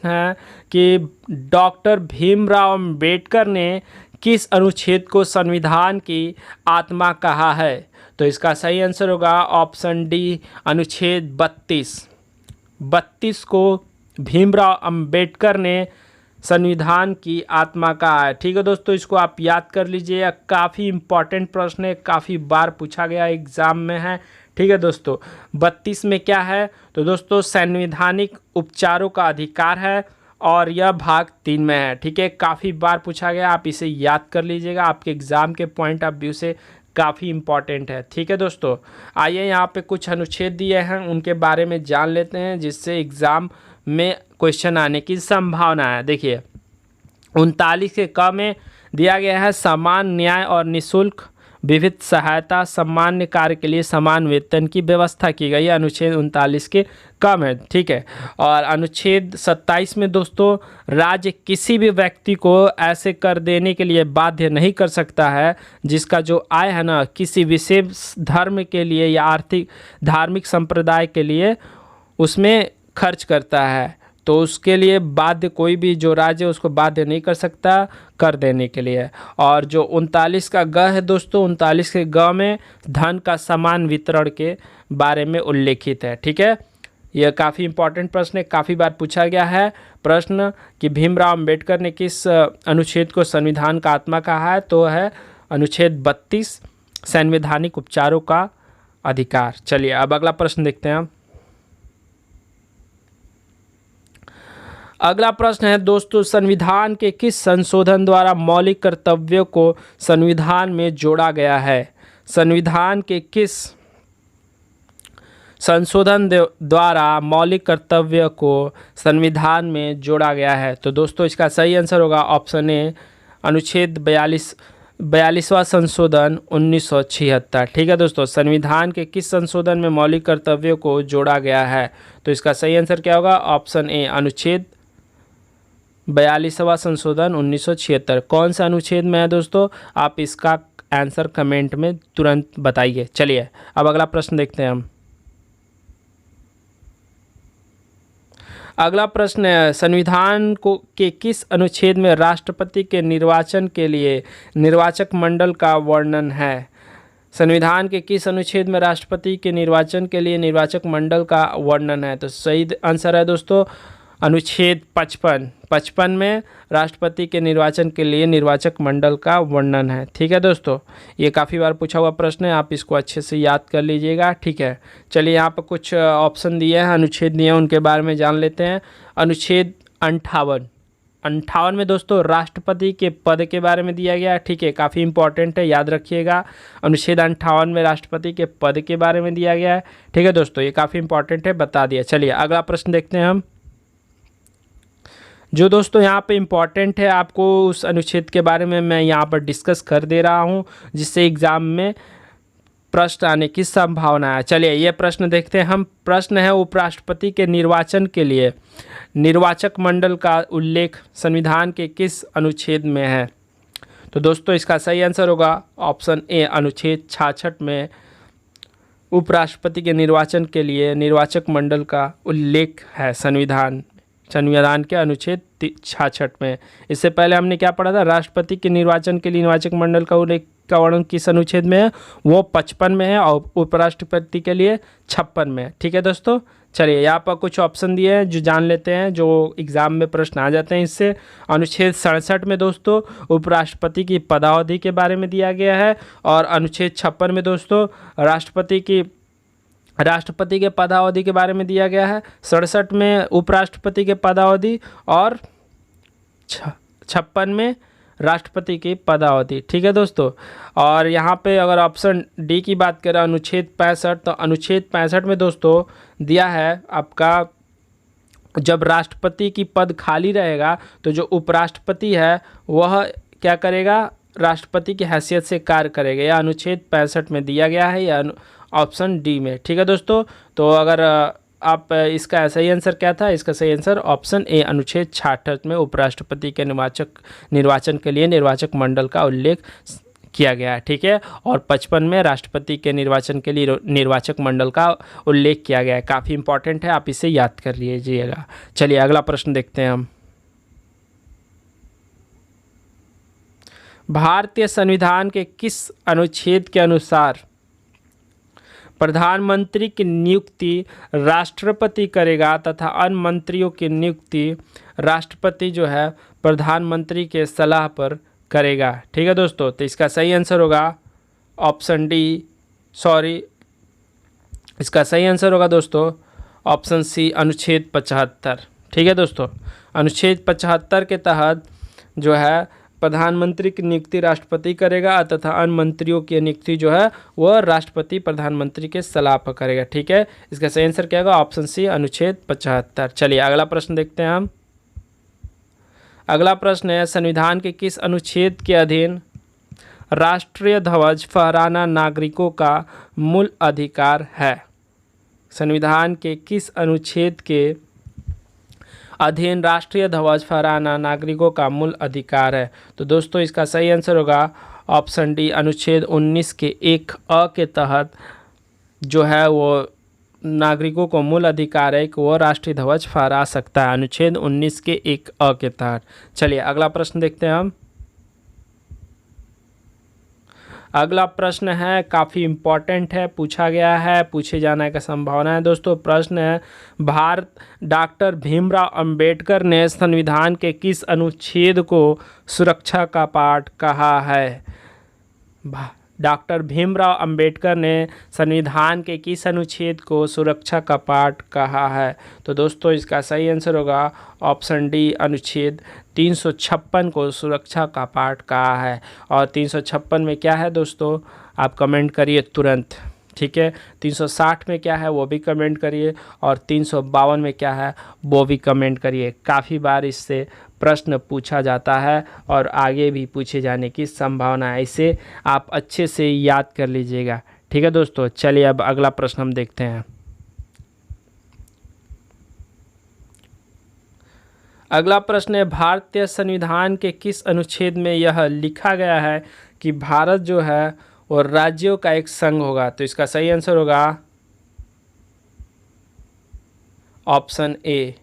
है कि डॉक्टर भीमराव अंबेडकर ने किस अनुच्छेद को संविधान की आत्मा कहा है? तो इसका सही आंसर होगा ऑप्शन डी, अनुच्छेद 32 को भीमराव अंबेडकर ने संविधान की आत्मा कहा है। ठीक है दोस्तों, इसको आप याद कर लीजिए, काफ़ी इम्पॉर्टेंट प्रश्न है, काफ़ी बार पूछा गया एग्ज़ाम में है। ठीक है दोस्तों, 32 में क्या है? तो दोस्तों संवैधानिक उपचारों का अधिकार है और यह भाग 3 में है। ठीक है, काफ़ी बार पूछा गया, आप इसे याद कर लीजिएगा, आपके एग्ज़ाम के पॉइंट ऑफ व्यू से काफ़ी इम्पॉर्टेंट है। ठीक है दोस्तों, आइए यहाँ पे कुछ अनुच्छेद दिए हैं, उनके बारे में जान लेते हैं, जिससे एग्ज़ाम में क्वेश्चन आने की संभावना है। देखिए 39 के क में दिया गया है, समान न्याय और निःशुल्क विविध सहायता, सामान्य कार्य के लिए समान वेतन की व्यवस्था की गई है। अनुच्छेद 39 के कम है। ठीक है, और अनुच्छेद 27 में दोस्तों राज्य किसी भी व्यक्ति को ऐसे कर देने के लिए बाध्य नहीं कर सकता है जिसका जो आय है ना किसी विशेष धर्म के लिए या आर्थिक धार्मिक संप्रदाय के लिए उसमें खर्च करता है, तो उसके लिए बाध्य कोई भी जो राज्य उसको बाध्य नहीं कर सकता कर देने के लिए। और जो 39 का ग है दोस्तों, 39 के ग में धन का समान वितरण के बारे में उल्लेखित है। ठीक है, यह काफ़ी इंपॉर्टेंट प्रश्न है, काफ़ी बार पूछा गया है प्रश्न कि भीमराव अंबेडकर ने किस अनुच्छेद को संविधान का आत्मा कहा है? तो है अनुच्छेद 32 संवैधानिक उपचारों का अधिकार। चलिए अब अगला प्रश्न देखते हैं हम। अगला प्रश्न है दोस्तों, संविधान के किस संशोधन द्वारा मौलिक कर्तव्यों को संविधान में जोड़ा गया है? संविधान के किस संशोधन द्वारा मौलिक कर्तव्य को संविधान में जोड़ा गया है? तो दोस्तों इसका सही आंसर होगा ऑप्शन ए, अनुच्छेद 42वां संशोधन 1976। ठीक है दोस्तों, संविधान के किस संशोधन में मौलिक कर्तव्यों को जोड़ा गया है? तो इसका सही आंसर क्या होगा? ऑप्शन ए, अनुच्छेद 42वां संशोधन 1976। कौन सा अनुच्छेद में है दोस्तों? आप इसका आंसर कमेंट में तुरंत बताइए। चलिए अब अगला प्रश्न देखते हैं हम। अगला प्रश्न है, संविधान के किस अनुच्छेद में राष्ट्रपति के निर्वाचन के लिए निर्वाचक मंडल का वर्णन है? संविधान के किस अनुच्छेद में राष्ट्रपति के निर्वाचन के लिए निर्वाचक मंडल का वर्णन है? तो सही आंसर है दोस्तों अनुच्छेद 55 में राष्ट्रपति के निर्वाचन के लिए निर्वाचक मंडल का वर्णन है। ठीक है दोस्तों, ये काफ़ी बार पूछा हुआ प्रश्न है, आप इसको अच्छे से याद कर लीजिएगा। ठीक है, चलिए यहाँ पर कुछ ऑप्शन दिए हैं, अनुच्छेद दिए हैं, उनके बारे में जान लेते हैं। अनुच्छेद 58 में दोस्तों राष्ट्रपति के पद के बारे में दिया गया है। ठीक है, काफ़ी इंपॉर्टेंट है, याद रखिएगा। अनुच्छेद 58 में राष्ट्रपति के पद के बारे में दिया गया है। ठीक है दोस्तों, ये काफ़ी इंपॉर्टेंट है, बता दिया। चलिए अगला प्रश्न देखते हैं हम। जो दोस्तों यहाँ पे इम्पॉर्टेंट है, आपको उस अनुच्छेद के बारे में मैं यहाँ पर डिस्कस कर दे रहा हूँ, जिससे एग्ज़ाम में प्रश्न आने की संभावना है। चलिए ये प्रश्न देखते हैं हम। प्रश्न है, उपराष्ट्रपति के निर्वाचन के लिए निर्वाचक मंडल का उल्लेख संविधान के किस अनुच्छेद में है? तो दोस्तों इसका सही आंसर होगा ऑप्शन ए, अनुच्छेद 66 में उपराष्ट्रपति के निर्वाचन के लिए निर्वाचक मंडल का उल्लेख है संविधान के अनुच्छेद 66 में। इससे पहले हमने क्या पढ़ा था? राष्ट्रपति के निर्वाचन के लिए निर्वाचक मंडल का उल्लेख का वर्णन किस अनुच्छेद में है? वो 55 में है, और उपराष्ट्रपति के लिए 56 में है। ठीक है दोस्तों, चलिए यहाँ पर कुछ ऑप्शन दिए हैं जो जान लेते हैं, जो एग्ज़ाम में प्रश्न आ जाते हैं इससे। अनुच्छेद 67 में दोस्तों उपराष्ट्रपति की पदावधि के बारे में दिया गया है, और अनुच्छेद 56 में दोस्तों राष्ट्रपति के पदावधि के बारे में दिया गया है। 67 में उपराष्ट्रपति के पदावधि, और 56 में राष्ट्रपति की पदावधि। ठीक है दोस्तों, और यहाँ पे अगर ऑप्शन डी की बात करें, अनुच्छेद 65, तो अनुच्छेद 65 में दोस्तों दिया है आपका, जब राष्ट्रपति की पद खाली रहेगा तो जो उपराष्ट्रपति है वह क्या करेगा? राष्ट्रपति की हैसियत से कार्य करेगा। यह अनुच्छेद 65 में दिया गया है, या ऑप्शन डी में। ठीक है दोस्तों, तो अगर आप इसका सही आंसर क्या था? इसका सही आंसर ऑप्शन ए, अनुच्छेद 66 में उपराष्ट्रपति के निर्वाचन के लिए निर्वाचक मंडल का उल्लेख किया गया है। ठीक है, और 55 में राष्ट्रपति के निर्वाचन के लिए निर्वाचक मंडल का उल्लेख किया गया है। काफ़ी इंपॉर्टेंट है, आप इसे याद कर लीजिएगा। चलिए अगला प्रश्न देखते हैं हम। भारतीय संविधान के किस अनुच्छेद के अनुसार प्रधानमंत्री की नियुक्ति राष्ट्रपति करेगा तथा अन्य मंत्रियों की नियुक्ति राष्ट्रपति जो है प्रधानमंत्री के सलाह पर करेगा? ठीक है दोस्तों, तो इसका सही आंसर होगा ऑप्शन डी, इसका सही आंसर होगा दोस्तों ऑप्शन सी, अनुच्छेद 75। ठीक है दोस्तों, अनुच्छेद 75 के तहत जो है प्रधानमंत्री की नियुक्ति राष्ट्रपति करेगा, तथा अन्य मंत्रियों की नियुक्ति जो है वह राष्ट्रपति प्रधानमंत्री के सलाह पर करेगा। ठीक है, इसका सही आंसर क्या होगा? ऑप्शन सी, अनुच्छेद 75। चलिए अगला प्रश्न देखते हैं हम। अगला प्रश्न है, संविधान के किस अनुच्छेद के अधीन राष्ट्रीय ध्वज फहराना नागरिकों का मूल अधिकार है? संविधान के किस अनुच्छेद के अधीन राष्ट्रीय ध्वज फहराना नागरिकों का मूल अधिकार है? तो दोस्तों इसका सही आंसर होगा ऑप्शन डी, अनुच्छेद 19 के 1(a) के तहत जो है वो नागरिकों को मूल अधिकार है कि वो राष्ट्रीय ध्वज फहरा सकता है, अनुच्छेद 19 के 1(a) के तहत। चलिए अगला प्रश्न देखते हैं हम। अगला प्रश्न है, काफ़ी इम्पॉर्टेंट है, पूछा गया है, पूछे जाने का संभावना है दोस्तों। प्रश्न है, डॉक्टर भीमराव अंबेडकर ने संविधान के किस अनुच्छेद को सुरक्षा का पाठ कहा है? डॉक्टर भीमराव अंबेडकर ने संविधान के किस अनुच्छेद को सुरक्षा का पाठ कहा है? तो दोस्तों इसका सही आंसर होगा ऑप्शन डी, अनुच्छेद 356 को सुरक्षा का पाठ कहा है। और 356 में क्या है दोस्तों, आप कमेंट करिए तुरंत, ठीक है। 360 में क्या है वो भी कमेंट करिए, और 352 में क्या है वो भी कमेंट करिए। काफ़ी बार इससे प्रश्न पूछा जाता है और आगे भी पूछे जाने की संभावना है, इसे आप अच्छे से याद कर लीजिएगा, ठीक है दोस्तों। चलिए अब अगला प्रश्न हम देखते हैं। अगला प्रश्न है, भारतीय संविधान के किस अनुच्छेद में यह लिखा गया है कि भारत जो है वो राज्यों का एक संघ होगा? तो इसका सही आंसर होगा ऑप्शन ए।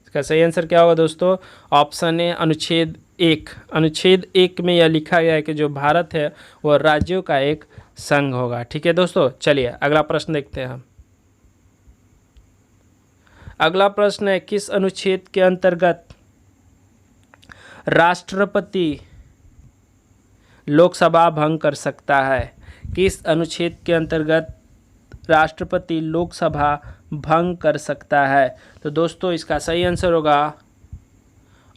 इसका सही आंसर क्या होगा दोस्तों? ऑप्शन ए, अनुच्छेद 1। अनुच्छेद 1 में यह लिखा गया है कि जो भारत है वह राज्यों का एक संघ होगा, ठीक है दोस्तों। चलिए अगला प्रश्न देखते हैं हम। अगला प्रश्न है, किस अनुच्छेद के अंतर्गत राष्ट्रपति लोकसभा भंग कर सकता है? किस अनुच्छेद के अंतर्गत राष्ट्रपति लोकसभा भंग कर सकता है? तो दोस्तों इसका सही आंसर होगा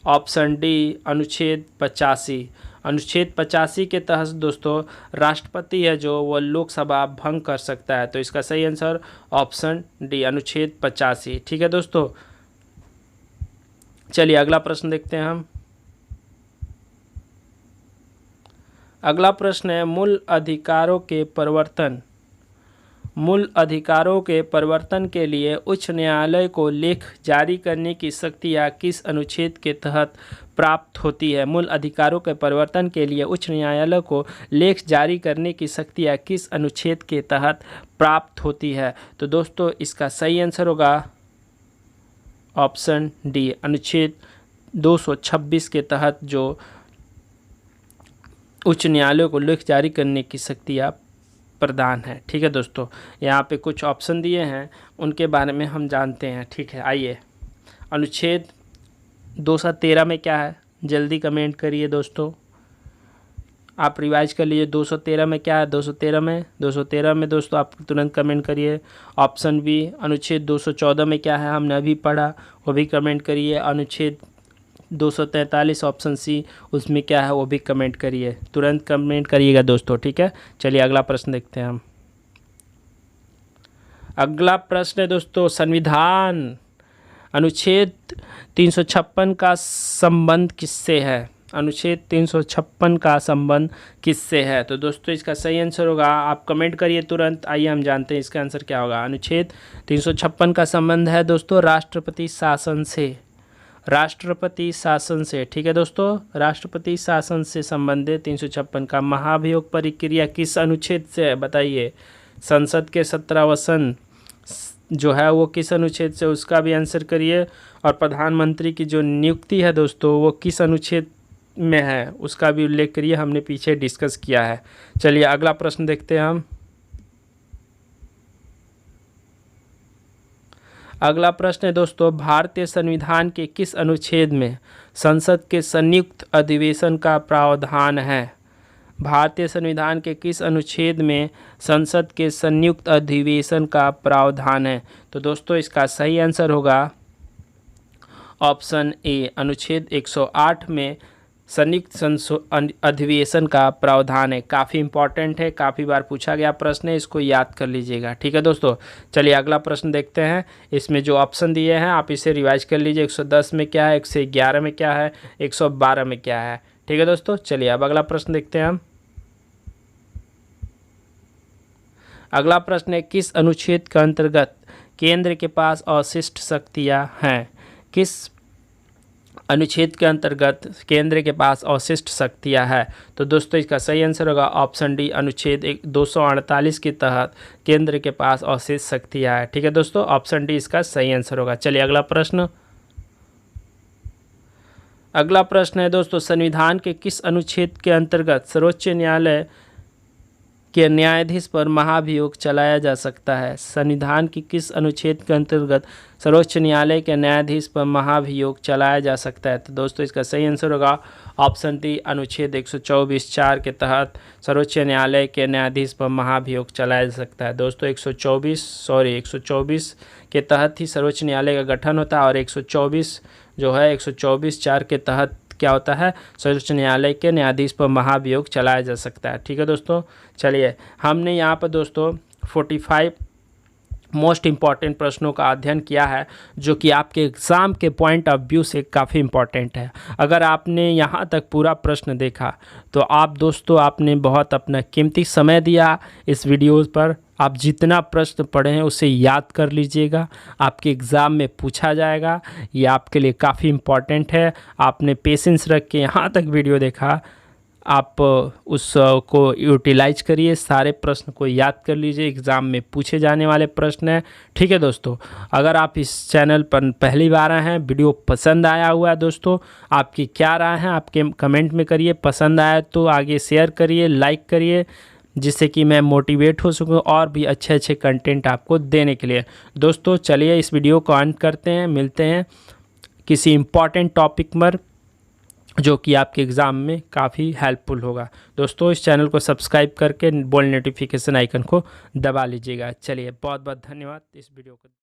ऑप्शन डी, अनुच्छेद 85। अनुच्छेद 85 के तहत दोस्तों राष्ट्रपति है जो वो लोकसभा भंग कर सकता है। तो इसका सही आंसर ऑप्शन डी, अनुच्छेद 85, ठीक है दोस्तों। चलिए अगला प्रश्न देखते हैं हम। अगला प्रश्न है, मूल अधिकारों के परिवर्तन के लिए उच्च न्यायालय को लेख जारी करने की शक्तियाँ किस अनुच्छेद के तहत प्राप्त होती है? मूल अधिकारों के परिवर्तन के लिए उच्च न्यायालय को लेख जारी करने की शक्तियाँ किस अनुच्छेद के तहत प्राप्त होती है? तो दोस्तों इसका सही आंसर होगा ऑप्शन डी, अनुच्छेद 226 के तहत जो उच्च न्यायालय को लेख जारी करने की शक्तियाँ प्रदान है, ठीक है दोस्तों। यहाँ पे कुछ ऑप्शन दिए हैं, उनके बारे में हम जानते हैं, ठीक है। आइए, अनुच्छेद 213 में क्या है, जल्दी कमेंट करिए दोस्तों, आप रिवाइज कर लीजिए। 213 में क्या है? 213 में दोस्तों आप तुरंत कमेंट करिए। ऑप्शन बी, अनुच्छेद 214 में क्या है, हमने अभी पढ़ा, वो भी कमेंट करिए। अनुच्छेद 243 ऑप्शन सी, उसमें क्या है वो भी कमेंट करिए, तुरंत कमेंट करिएगा दोस्तों, ठीक है। चलिए अगला प्रश्न देखते हैं हम। अगला प्रश्न है दोस्तों, संविधान अनुच्छेद 356 का संबंध किससे है? अनुच्छेद 356 का संबंध किससे है? तो दोस्तों इसका सही आंसर होगा, आप कमेंट करिए तुरंत। आइए हम जानते हैं इसका आंसर क्या होगा। अनुच्छेद 356 का संबंध है दोस्तों राष्ट्रपति शासन से, ठीक है दोस्तों। राष्ट्रपति शासन से संबंधित 356 का महाभियोग प्रक्रिया किस अनुच्छेद से है बताइए? संसद के 17वां जो है वो किस अनुच्छेद से, उसका भी आंसर करिए। और प्रधानमंत्री की जो नियुक्ति है दोस्तों वो किस अनुच्छेद में है, उसका भी उल्लेख करिए, हमने पीछे डिस्कस किया है। चलिए अगला प्रश्न देखते हैं हम। अगला प्रश्न है दोस्तों, भारतीय संविधान के किस अनुच्छेद में संसद के संयुक्त अधिवेशन का प्रावधान है? भारतीय संविधान के किस अनुच्छेद में संसद के संयुक्त अधिवेशन का प्रावधान है? तो दोस्तों इसका सही आंसर होगा ऑप्शन ए, अनुच्छेद 108 में संयुक्त अधिवेशन का प्रावधान है। काफ़ी इंपॉर्टेंट है, काफ़ी बार पूछा गया प्रश्न है, इसको याद कर लीजिएगा, ठीक है दोस्तों। चलिए अगला प्रश्न देखते हैं। इसमें जो ऑप्शन दिए हैं आप इसे रिवाइज कर लीजिए। 110 में क्या है, 111 में क्या है, 112 में क्या है, ठीक है दोस्तों। चलिए अब अगला प्रश्न देखते हैं हम। अगला प्रश्न है, किस अनुच्छेद के अंतर्गत केंद्र के पास अवशिष्ट शक्तियाँ हैं? किस अनुच्छेद के अंतर्गत केंद्र के पास अवशिष्ट शक्तियाँ है? तो दोस्तों इसका सही आंसर होगा ऑप्शन डी, अनुच्छेद 248 के तहत केंद्र के पास अवशिष्ट शक्तियाँ है, ठीक है दोस्तों। ऑप्शन डी इसका सही आंसर होगा। चलिए अगला प्रश्न। अगला प्रश्न है दोस्तों, संविधान के किस अनुच्छेद के अंतर्गत सर्वोच्च न्यायालय के न्यायाधीश पर महाभियोग चलाया जा सकता है? संविधान की किस अनुच्छेद के अंतर्गत सर्वोच्च न्यायालय के न्यायाधीश पर महाभियोग चलाया जा सकता है? तो दोस्तों इसका सही आंसर होगा ऑप्शन डी, अनुच्छेद 124(4) के तहत सर्वोच्च न्यायालय के न्यायाधीश पर महाभियोग चलाया जा सकता है। दोस्तों 124 के तहत ही सर्वोच्च न्यायालय का गठन होता है और 124 जो है 124(4) के तहत क्या होता है, सर्वोच्च न्यायालय के न्यायाधीश पर महाभियोग चलाया जा सकता है। ठीक है दोस्तों, चलिए हमने यहाँ पर दोस्तों 45 मोस्ट इम्पॉर्टेंट प्रश्नों का अध्ययन किया है जो कि आपके एग्ज़ाम के पॉइंट ऑफ व्यू से काफ़ी इम्पॉर्टेंट है। अगर आपने यहाँ तक पूरा प्रश्न देखा तो आप दोस्तों आपने बहुत अपना कीमती समय दिया इस वीडियो पर। आप जितना प्रश्न पढ़े हैं उसे याद कर लीजिएगा, आपके एग्ज़ाम में पूछा जाएगा। ये आपके लिए काफ़ी इम्पॉर्टेंट है। आपने पेशेंस रख के यहाँ तक वीडियो देखा, आप उसको यूटिलाइज करिए, सारे प्रश्न को याद कर लीजिए, एग्ज़ाम में पूछे जाने वाले प्रश्न हैं। ठीक है दोस्तों, अगर आप इस चैनल पर पहली बार आए हैं, वीडियो पसंद आया हुआ है दोस्तों, आपकी क्या राय है आपके कमेंट में करिए। पसंद आया तो आगे शेयर करिए, लाइक करिए, जिससे कि मैं मोटिवेट हो सकूं और भी अच्छे अच्छे कंटेंट आपको देने के लिए। दोस्तों चलिए इस वीडियो को अंत करते हैं, मिलते हैं किसी इम्पॉर्टेंट टॉपिक पर जो कि आपके एग्ज़ाम में काफ़ी हेल्पफुल होगा। दोस्तों इस चैनल को सब्सक्राइब करके बेल नोटिफिकेशन आइकन को दबा लीजिएगा। चलिए बहुत बहुत धन्यवाद इस वीडियो को